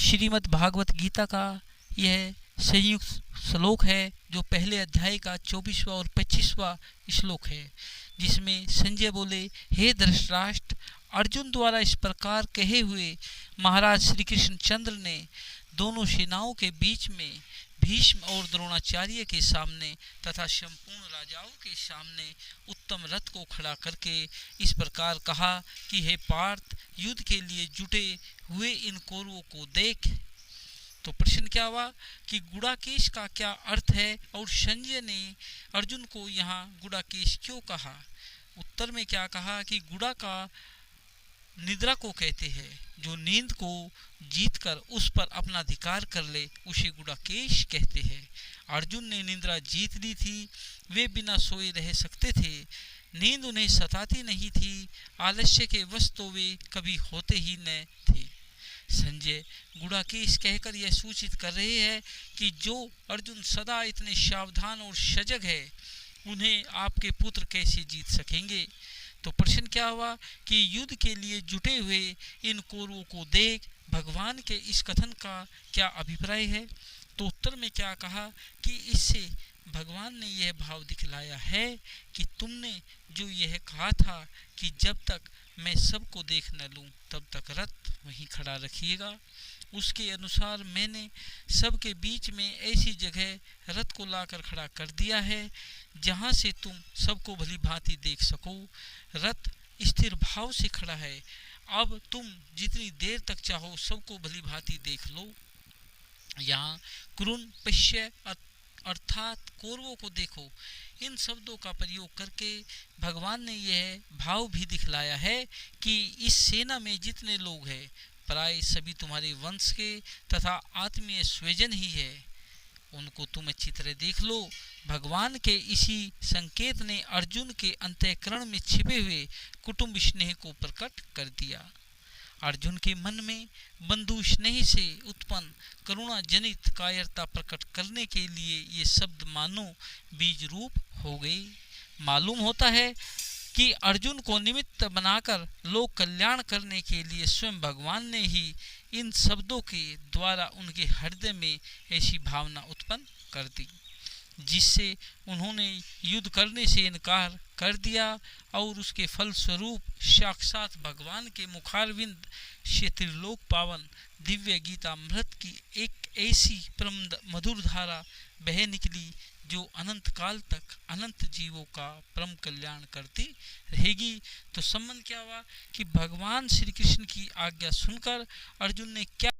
श्रीमद् भागवत गीता का यह संयुक्त श्लोक है, जो पहले अध्याय का 24वां और 25वां श्लोक है, जिसमें संजय बोले, हे धृतराष्ट्र, अर्जुन द्वारा इस प्रकार कहे हुए महाराज श्री कृष्णचंद्र ने दोनों सेनाओं के बीच में भीष्म और द्रोणाचार्य के सामने तथा संपूर्ण राजाओं के सामने उत्तम रथ को खड़ा करके इस प्रकार कहा कि हे पार्थ, युद्ध के लिए जुटे हुए इन कौरवों को देख। तो प्रश्न क्या हुआ कि गुड़ाकेश का क्या अर्थ है और संजय ने अर्जुन को यहाँ गुड़ाकेश क्यों कहा। उत्तर में क्या कहा कि गुड़ा का निद्रा को कहते हैं, जो नींद को जीतकर उस पर अपना अधिकार कर ले उसे गुड़ाकेश कहते हैं। अर्जुन ने निद्रा जीत ली थी, वे बिना सोए रह सकते थे, नींद उन्हें सताती नहीं थी, आलस्य के वश तो वे कभी होते ही न थे। संजय गुड़ाकेश कहकर यह सूचित कर रहे हैं कि जो अर्जुन सदा इतने सावधान और सजग है, उन्हें आपके पुत्र कैसे जीत सकेंगे। तो प्रश्न क्या हुआ कि युद्ध के लिए जुटे हुए इन कौरवों को देख भगवान के इस कथन का क्या अभिप्राय है। तो उत्तर में क्या कहा कि इससे भगवान ने यह भाव दिखलाया है कि तुमने जो यह कहा था कि जब तक मैं सबको देख न लूं तब तक रथ वहीं खड़ा रखिएगा, उसके अनुसार मैंने सबके बीच में ऐसी जगह रथ को लाकर खड़ा कर दिया है जहां से तुम सबको भली भांति देख सको। रथ स्थिर भाव से खड़ा है, अब तुम जितनी देर तक चाहो सबको भली भांति देख लो। यहाँ कुरुन पश्य अर्थात कौरवों को देखो, इन शब्दों का प्रयोग करके भगवान ने यह भाव भी दिखलाया है कि इस सेना में जितने लोग हैं प्राय सभी तुम्हारे वंश के तथा आत्मीय स्वजन ही है, उनको तुम अच्छी तरह देख लो। भगवान के इसी संकेत ने अर्जुन के अंतःकरण में छिपे हुए कुटुंब स्नेह को प्रकट कर दिया। अर्जुन के मन में बंधु स्नेह से उत्पन्न करुणा जनित कायरता प्रकट करने के लिए ये शब्द मानो बीज रूप हो गए। मालूम होता है कि अर्जुन को निमित्त बनाकर लोक कल्याण करने के लिए स्वयं भगवान ने ही इन शब्दों के द्वारा उनके हृदय में ऐसी भावना उत्पन्न कर दी, जिससे उन्होंने युद्ध करने से इनकार कर दिया और उसके फल स्वरूप साक्षात भगवान के मुखारविंद से त्रिलोक पावन दिव्य गीता अमृत की एक ऐसी परम मधुर धारा बह निकली जो अनंत काल तक अनंत जीवों का परम कल्याण करती रहेगी। तो संबंध क्या हुआ कि भगवान श्री कृष्ण की आज्ञा सुनकर अर्जुन ने क्या